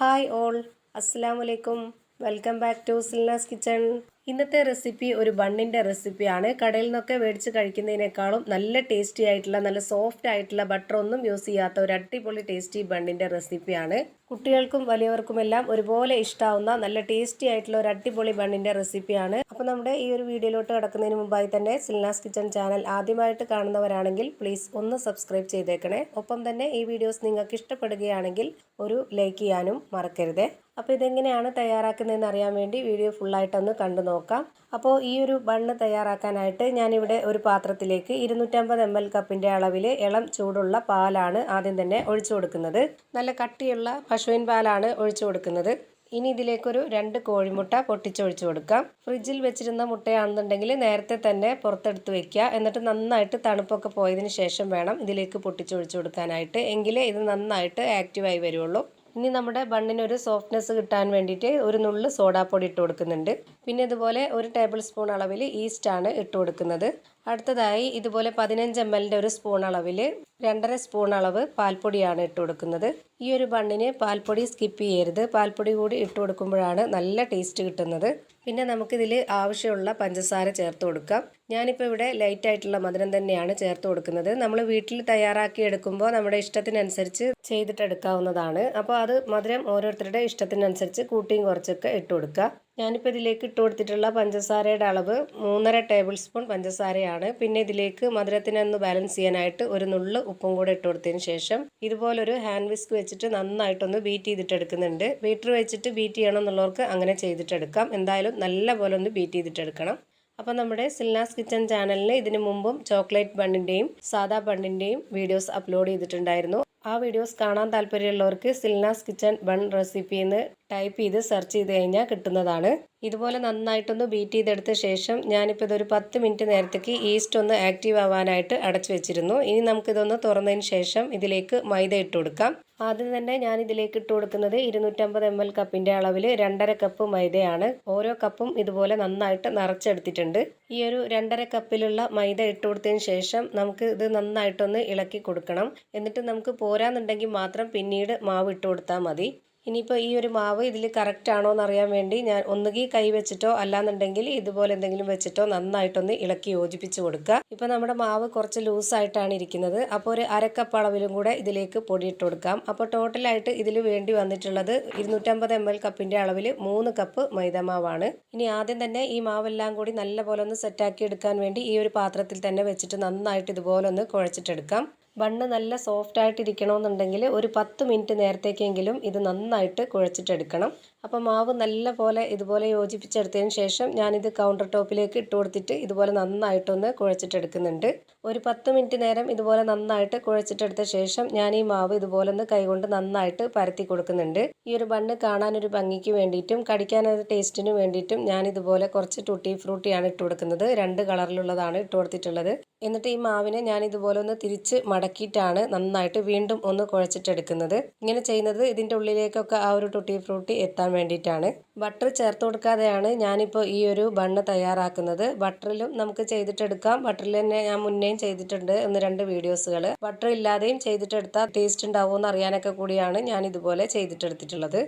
Hi all, അസ്സലാമു അലൈക്കും. Welcome back to Silnas kitchen. ഇന്നത്തെ റെസിപ്പി ഒരു ബണ്ണിൻ്റെ റെസിപ്പിയാണ്. കടയിൽ നിന്നൊക്കെ മേടിച്ച് കഴിക്കുന്നതിനേക്കാളും നല്ല ടേസ്റ്റി ആയിട്ടുള്ള, നല്ല സോഫ്റ്റ് ആയിട്ടുള്ള, ബട്ടർ ഒന്നും യൂസ് ചെയ്യാത്ത ഒരു അടിപൊളി ടേസ്റ്റി ബണ്ണിൻ്റെ റെസിപ്പിയാണ്. കുട്ടികൾക്കും വലിയവർക്കുമെല്ലാം ഒരുപോലെ ഇഷ്ടാവുന്ന നല്ല ടേസ്റ്റി ആയിട്ടുള്ള ഒരു അടിപൊളി ബണ്ണിൻ്റെ റെസിപ്പിയാണ്. അപ്പോൾ നമ്മുടെ ഈ ഒരു വീഡിയോയിലോട്ട് കിടക്കുന്നതിന് മുമ്പായി തന്നെ സിൽനാസ് കിച്ചൺ ചാനൽ ആദ്യമായിട്ട് കാണുന്നവരാണെങ്കിൽ പ്ലീസ് ഒന്ന് സബ്സ്ക്രൈബ് ചെയ്തേക്കണേ. ഒപ്പം തന്നെ ഈ വീഡിയോസ് നിങ്ങൾക്ക് ഇഷ്ടപ്പെടുകയാണെങ്കിൽ ഒരു ലൈക്ക് ചെയ്യാനും മറക്കരുതേ. അപ്പോൾ ഇതെങ്ങനെയാണ് തയ്യാറാക്കുന്നതെന്ന് അറിയാൻ വേണ്ടി വീഡിയോ ഫുള്ളായിട്ടൊന്ന് കണ്ടു നോക്കാം. അപ്പോൾ ഈ ഒരു ബണ്ണ് തയ്യാറാക്കാനായിട്ട് ഞാനിവിടെ ഒരു പാത്രത്തിലേക്ക് 250 ml കപ്പിൻ്റെ അളവിൽ ഇളം ചൂടുള്ള പാലാണ് ആദ്യം തന്നെ ഒഴിച്ചു കൊടുക്കുന്നത്. നല്ല കട്ടിയുള്ള പശുവിൻ പാലാണ് ഒഴിച്ചു കൊടുക്കുന്നത്. ഇനി ഇതിലേക്കൊരു 2 കോഴിമുട്ട പൊട്ടിച്ചൊഴിച്ചു കൊടുക്കാം. ഫ്രിഡ്ജിൽ വെച്ചിരുന്ന മുട്ടയാണെന്നുണ്ടെങ്കിൽ നേരത്തെ തന്നെ പുറത്തെടുത്ത് വെക്കുക. എന്നിട്ട് നന്നായിട്ട് തണുപ്പൊക്കെ പോയതിന് ശേഷം വേണം ഇതിലേക്ക് പൊട്ടിച്ചൊഴിച്ചു കൊടുക്കാനായിട്ട്. എങ്കിലേ ഇത് നന്നായിട്ട് ആക്റ്റീവായി വരുള്ളൂ. ഇനി നമ്മുടെ ബണ്ണിനൊരു സോഫ്റ്റ്നെസ് കിട്ടാൻ വേണ്ടിയിട്ട് ഒരു നുള്ള് സോഡാപ്പൊടി ഇട്ട് കൊടുക്കുന്നുണ്ട്. പിന്നെ ഇതുപോലെ 1 ടേബിൾ സ്പൂൺ അളവിൽ ഈസ്റ്റാണ് ഇട്ട് കൊടുക്കുന്നത്. അടുത്തതായി ഇതുപോലെ 15 ml ഒരു സ്പൂൺ അളവിൽ 2.5 സ്പൂൺ അളവ് പാൽപ്പൊടിയാണ് ഇട്ട് കൊടുക്കുന്നത്. ഈ ഒരു ബണ്ണിന് പാൽപ്പൊടി സ്കിപ്പ് ചെയ്യരുത്. പാൽപ്പൊടി കൂടി ഇട്ട് കൊടുക്കുമ്പോഴാണ് നല്ല ടേസ്റ്റ് കിട്ടുന്നത്. പിന്നെ നമുക്കിതിൽ ആവശ്യമുള്ള പഞ്ചസാര ചേർത്ത് കൊടുക്കാം. ഞാനിപ്പോൾ ഇവിടെ ലൈറ്റ് ആയിട്ടുള്ള മധുരം തന്നെയാണ് ചേർത്ത് കൊടുക്കുന്നത്. നമ്മൾ വീട്ടിൽ തയ്യാറാക്കി എടുക്കുമ്പോൾ നമ്മുടെ ഇഷ്ടത്തിനനുസരിച്ച് ചെയ്തിട്ടെടുക്കാവുന്നതാണ്. അപ്പോൾ അത് മധുരം ഓരോരുത്തരുടെ ഇഷ്ടത്തിനനുസരിച്ച് കൂട്ടിയും കുറച്ചൊക്കെ ഇട്ട് കൊടുക്കുക. ഞാനിപ്പോൾ ഇതിലേക്ക് ഇട്ട് കൊടുത്തിട്ടുള്ള പഞ്ചസാരയുടെ അളവ് 3.5 ടേബിൾ സ്പൂൺ പഞ്ചസാരയാണ്. പിന്നെ ഇതിലേക്ക് മധുരത്തിനൊന്ന് ബാലൻസ് ചെയ്യാനായിട്ട് ഒരു നുള്ള് ഉപ്പും കൂടെ ഇട്ട് കൊടുത്തതിന് ശേഷം ഇതുപോലൊരു ഹാൻഡ് വിസ്ക് വെച്ചിട്ട് നന്നായിട്ടൊന്ന് ബീറ്റ് ചെയ്തിട്ടെടുക്കുന്നുണ്ട്. ബീറ്റർ വെച്ചിട്ട് ബീറ്റ് ചെയ്യണം എന്നുള്ളവർക്ക് അങ്ങനെ ചെയ്തിട്ടെടുക്കാം. എന്തായാലും നല്ല പോലെ ഒന്ന് ബീറ്റ് ചെയ്തിട്ടെടുക്കണം. അപ്പോൾ നമ്മുടെ സിൽനാസ് കിച്ചൺ ചാനലിൽ ഇതിനു മുമ്പും ചോക്ലേറ്റ് ബണ്ണിൻ്റെയും സാദാ ബണ്ണിൻ്റെയും വീഡിയോസ് അപ്ലോഡ് ചെയ്തിട്ടുണ്ടായിരുന്നു. ആ വീഡിയോസ് കാണാൻ താല്പര്യമുള്ളവർക്ക് സിൽനാസ് കിച്ചൺ ബൺ റെസിപ്പി എന്ന് ടൈപ്പ് ചെയ്ത് സെർച്ച് ചെയ്ത് കഴിഞ്ഞാൽ കിട്ടുന്നതാണ്. ഇതുപോലെ നന്നായിട്ടൊന്ന് ബീറ്റ് ചെയ്തെടുത്ത ശേഷം ഞാനിപ്പോൾ ഇതൊരു 10 മിനിറ്റ് നേരത്തേക്ക് ഈസ്റ്റ് ഒന്ന് ആക്റ്റീവ് ആവാനായിട്ട് അടച്ചു വെച്ചിരുന്നു. ഇനി നമുക്കിതൊന്ന് തുറന്നതിന് ശേഷം ഇതിലേക്ക് മൈദ ഇട്ട് കൊടുക്കാം. ആദ്യം തന്നെ ഞാൻ ഇതിലേക്ക് ഇട്ട് കൊടുക്കുന്നത് 250 ml കപ്പിൻ്റെ അളവിൽ 2.5 കപ്പ് മൈദയാണ്. ഓരോ കപ്പും ഇതുപോലെ നന്നായിട്ട് നിറച്ചെടുത്തിട്ടുണ്ട്. ഈ ഒരു 2.5 കപ്പിലുള്ള മൈദ ഇട്ട് കൊടുത്തതിന് ശേഷം നമുക്ക് ഇത് നന്നായിട്ടൊന്ന് ഇളക്കി കൊടുക്കണം. എന്നിട്ട് നമുക്ക് പോരാന്നുണ്ടെങ്കിൽ മാത്രം പിന്നീട് മാവ് ഇട്ട് കൊടുത്താൽ മതി. ഇനിയിപ്പോൾ ഈ ഒരു മാവ് ഇതിൽ കറക്റ്റ് ആണോ എന്നറിയാൻ വേണ്ടി ഞാൻ ഒന്നുകിൽ കൈ വെച്ചിട്ടോ അല്ലാന്നുണ്ടെങ്കിൽ ഇതുപോലെ എന്തെങ്കിലും വെച്ചിട്ടോ നന്നായിട്ടൊന്ന് ഇളക്കി യോജിപ്പിച്ച് കൊടുക്കുക. ഇപ്പോൾ നമ്മുടെ മാവ് കുറച്ച് ലൂസായിട്ടാണ് ഇരിക്കുന്നത്. അപ്പോൾ ഒരു 1/2 കപ്പ് അളവിലും കൂടെ ഇതിലേക്ക് പൊടി ഇട്ട് കൊടുക്കാം. അപ്പോൾ ടോട്ടലായിട്ട് ഇതിൽ വേണ്ടി വന്നിട്ടുള്ളത് 250 ml കപ്പിൻ്റെ അളവിൽ 3 കപ്പ് മൈദമാവാണ്. ഇനി ആദ്യം തന്നെ ഈ മാവെല്ലാം കൂടി നല്ലപോലെ ഒന്ന് സെറ്റാക്കി എടുക്കാൻ വേണ്ടി ഈ ഒരു പാത്രത്തിൽ തന്നെ വെച്ചിട്ട് നന്നായിട്ട് ഇതുപോലെ ഒന്ന് കുഴച്ചിട്ടെടുക്കാം. ബണ്ണ് നല്ല സോഫ്റ്റ് ആയിട്ട് ഇരിക്കണമെന്നുണ്ടെങ്കിൽ ഒരു 10 മിനിറ്റ് നേരത്തേക്കെങ്കിലും ഇത് നന്നായിട്ട് കുഴച്ചിട്ടെടുക്കണം. അപ്പോൾ മാവ് നല്ല പോലെ ഇതുപോലെ യോജിപ്പിച്ചെടുത്തതിന് ശേഷം ഞാനിത് കൗണ്ടർ ടോപ്പിലേക്ക് ഇട്ട് കൊടുത്തിട്ട് ഇതുപോലെ നന്നായിട്ടൊന്ന് കുഴച്ചിട്ടെടുക്കുന്നുണ്ട്. ഒരു 10 മിനിറ്റ് നേരം ഇതുപോലെ നന്നായിട്ട് കുഴച്ചിട്ടെടുത്ത ശേഷം ഞാൻ ഈ മാവ് ഇതുപോലെ ഒന്ന് കൈകൊണ്ട് നന്നായിട്ട് പരത്തി കൊടുക്കുന്നുണ്ട്. ഈ ഒരു ബണ്ണ് കാണാനൊരു ഭംഗിക്ക് വേണ്ടിയിട്ടും കടിക്കാനൊരു ടേസ്റ്റിന് വേണ്ടിയിട്ടും ഞാൻ ഇതുപോലെ കുറച്ച് ടൂട്ടി ഫ്രൂട്ടിയാണ് ഇട്ട് കൊടുക്കുന്നത്. 2 കളറിലുള്ളതാണ് ഇട്ട് കൊടുത്തിട്ടുള്ളത്. എന്നിട്ട് ഈ മാവിനെ ഞാൻ ഇതുപോലെ ഒന്ന് തിരിച്ച് മടക്കിയിട്ടാണ് നന്നായിട്ട് വീണ്ടും ഒന്ന് കുഴച്ചിട്ടെടുക്കുന്നത്. ഇങ്ങനെ ചെയ്യുന്നത് ഇതിൻ്റെ ഉള്ളിലേക്കൊക്കെ ആ ഒരു ടൂട്ടി ഫ്രൂട്ടി എത്താൻ വേണ്ടിയിട്ടാണ്. ബട്ടർ ചേർത്ത് കൊടുക്കാതെയാണ് ഞാനിപ്പോൾ ഈ ഒരു ബണ്ണ് തയ്യാറാക്കുന്നത്. ബട്ടറിലും നമുക്ക് ചെയ്തിട്ടെടുക്കാം. ബട്ടറിൽ തന്നെ ഞാൻ മുന്നേയും ചെയ്തിട്ടുണ്ട് 1-2 വീഡിയോസുകൾ. ബട്ടർ ഇല്ലാതെയും ചെയ്തിട്ടെടുത്താൽ ടേസ്റ്റ് ഉണ്ടാവുമെന്ന് അറിയാനൊക്കെ കൂടിയാണ് ഞാൻ ഇതുപോലെ ചെയ്തിട്ടെടുത്തിട്ടുള്ളത്.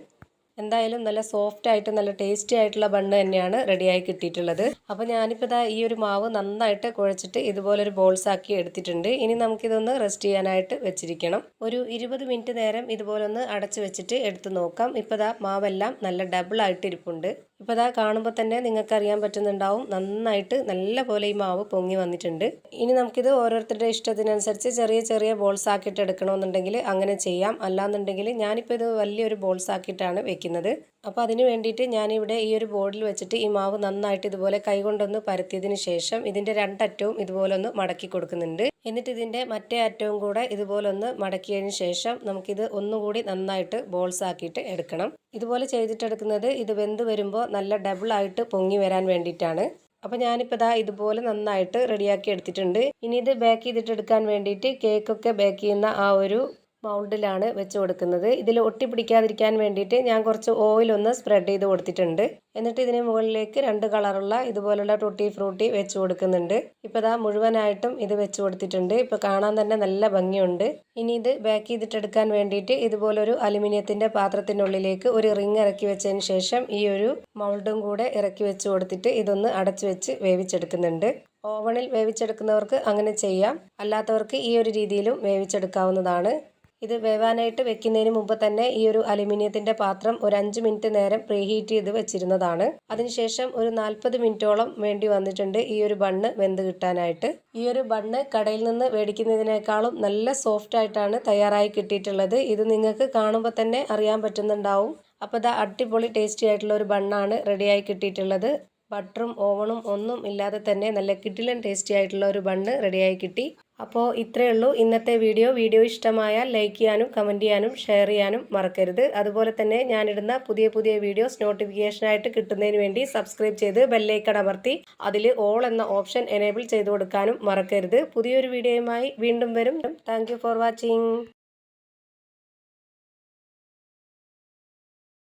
എന്തായാലും നല്ല സോഫ്റ്റ് ആയിട്ട് നല്ല ടേസ്റ്റി ആയിട്ടുള്ള ബണ്ണ് തന്നെയാണ് റെഡിയായി കിട്ടിയിട്ടുള്ളത്. അപ്പോൾ ഞാനിപ്പോൾ ഇതാ ഈ ഒരു മാവ് നന്നായിട്ട് കുഴച്ചിട്ട് ഇതുപോലൊരു ബോൾസ് ആക്കി എടുത്തിട്ടുണ്ട്. ഇനി നമുക്കിതൊന്ന് റെസ്റ്റ് ചെയ്യാനായിട്ട് വെച്ചിരിക്കണം. ഒരു 20 മിനിറ്റ് നേരം ഇതുപോലെ ഒന്ന് അടച്ചു വെച്ചിട്ട് എടുത്ത് നോക്കാം. ഇപ്പോൾ ഇതാ മാവെല്ലാം നല്ല ഡബിൾ ആയിട്ട് ഇരിപ്പുണ്ട്. ഇപ്പോൾ ഇതാ കാണുമ്പോൾ തന്നെ നിങ്ങൾക്ക് അറിയാൻ പറ്റുന്നുണ്ടാവും നന്നായിട്ട് നല്ല പോലെ ഈ മാവ് പൊങ്ങി വന്നിട്ടുണ്ട്. ഇനി നമുക്കിത് ഓരോരുത്തരുടെ ഇഷ്ടത്തിനനുസരിച്ച് ചെറിയ ചെറിയ ബോൾസ് ആക്കിയിട്ട് എടുക്കണമെന്നുണ്ടെങ്കിൽ അങ്ങനെ ചെയ്യാം. അല്ലാന്നുണ്ടെങ്കിൽ ഞാനിപ്പോൾ ഇത് വലിയൊരു ബോൾസ് ആക്കിയിട്ടാണ് വെക്കുന്നത്. അപ്പോൾ അതിന് വേണ്ടിയിട്ട് ഞാനിവിടെ ഈ ഒരു ബോർഡിൽ വെച്ചിട്ട് ഈ മാവ് നന്നായിട്ട് ഇതുപോലെ കൈകൊണ്ടൊന്ന് പരത്തിയതിന് ശേഷം ഇതിൻ്റെ 2 അറ്റവും ഇതുപോലെ ഒന്ന് മടക്കി കൊടുക്കുന്നുണ്ട്. എന്നിട്ട് ഇതിൻ്റെ മറ്റേ അറ്റവും കൂടെ ഇതുപോലെ ഒന്ന് മടക്കിയതിന് ശേഷം നമുക്കിത് ഒന്നുകൂടി നന്നായിട്ട് ബോൾസ് ആക്കിയിട്ട് എടുക്കണം. ഇതുപോലെ ചെയ്തിട്ടെടുക്കുന്നത് ഇത് വെന്ത് വരുമ്പോൾ നല്ല ഡബിൾ ആയിട്ട് പൊങ്ങി വരാൻ വേണ്ടിയിട്ടാണ്. അപ്പോൾ ഞാനിപ്പോൾ ഇതാ ഇതുപോലെ നന്നായിട്ട് റെഡിയാക്കി എടുത്തിട്ടുണ്ട്. ഇനി ഇത് ബേക്ക് ചെയ്തിട്ടെടുക്കാൻ വേണ്ടിയിട്ട് കേക്കൊക്കെ ബേക്ക് ചെയ്യുന്ന ആ ഒരു മൗൾഡിലാണ് വെച്ച് കൊടുക്കുന്നത്. ഇതിൽ ഒട്ടിപ്പിടിക്കാതിരിക്കാൻ വേണ്ടിയിട്ട് ഞാൻ കുറച്ച് ഓയിലൊന്ന് സ്പ്രെഡ് ചെയ്ത് കൊടുത്തിട്ടുണ്ട്. എന്നിട്ട് ഇതിന് മുകളിലേക്ക് 2 കളറുള്ള ഇതുപോലുള്ള ടൂട്ടി ഫ്രൂട്ടി വെച്ച് കൊടുക്കുന്നുണ്ട്. ഇപ്പോൾ ഇതാ മുഴുവനായിട്ടും ഇത് വെച്ച് കൊടുത്തിട്ടുണ്ട്. ഇപ്പോൾ കാണാൻ തന്നെ നല്ല ഭംഗിയുണ്ട്. ഇനി ഇത് ബേക്ക് ചെയ്തിട്ടെടുക്കാൻ വേണ്ടിയിട്ട് ഇതുപോലൊരു അലുമിനിയത്തിൻ്റെ പാത്രത്തിനുള്ളിലേക്ക് ഒരു റിങ് ഇറക്കി വെച്ചതിന് ശേഷം ഈ ഒരു മൗൾഡും കൂടെ ഇറക്കി വെച്ച് കൊടുത്തിട്ട് ഇതൊന്ന് അടച്ചു വെച്ച് വേവിച്ചെടുക്കുന്നുണ്ട്. ഓവണിൽ വേവിച്ചെടുക്കുന്നവർക്ക് അങ്ങനെ ചെയ്യാം, അല്ലാത്തവർക്ക് ഈ ഒരു രീതിയിലും വേവിച്ചെടുക്കാവുന്നതാണ്. ഇത് വേവാനായിട്ട് വെക്കുന്നതിന് മുമ്പ് തന്നെ ഈ ഒരു അലുമിനിയത്തിൻ്റെ പാത്രം ഒരു 5 മിനിറ്റ് നേരം പ്രീഹീറ്റ് ചെയ്ത് വെച്ചിരുന്നതാണ്. അതിനുശേഷം ഒരു 40 മിനിറ്റോളം വേണ്ടി വന്നിട്ടുണ്ട് ഈ ഒരു ബണ്ണ് വെന്ത് കിട്ടാനായിട്ട്. ഈ ഒരു ബണ്ണ് കടയിൽ നിന്ന് മേടിക്കുന്നതിനേക്കാളും നല്ല സോഫ്റ്റ് ആയിട്ടാണ് തയ്യാറായി കിട്ടിയിട്ടുള്ളത്. ഇത് നിങ്ങൾക്ക് കാണുമ്പോൾ തന്നെ അറിയാൻ പറ്റുന്നുണ്ടാവും. അപ്പോൾ ഇത് അടിപൊളി ടേസ്റ്റി ആയിട്ടുള്ള ഒരു ബണ്ണാണ് റെഡിയായി കിട്ടിയിട്ടുള്ളത്. ബട്ടറും ഓവണും ഒന്നും ഇല്ലാതെ തന്നെ നല്ല കിടിലൻ ടേസ്റ്റി ആയിട്ടുള്ള ഒരു ബണ്ണ് റെഡിയായി കിട്ടി. അപ്പോൾ ഇത്രയേ ഉള്ളൂ ഇന്നത്തെ വീഡിയോ ഇഷ്ടമായാൽ ലൈക്ക് ചെയ്യാനും കമൻറ്റ് ചെയ്യാനും ഷെയർ ചെയ്യാനും മറക്കരുത്. അതുപോലെ തന്നെ ഞാനിടുന്ന പുതിയ വീഡിയോസ് നോട്ടിഫിക്കേഷനായിട്ട് കിട്ടുന്നതിന് വേണ്ടി സബ്സ്ക്രൈബ് ചെയ്ത് ബെല്ലൈക്കൺ അമർത്തി അതിൽ ഓൾ എന്ന ഓപ്ഷൻ എനേബിൾ ചെയ്ത് കൊടുക്കാനും മറക്കരുത്. പുതിയൊരു വീഡിയോയുമായി വീണ്ടും വരും. Thank you for watching.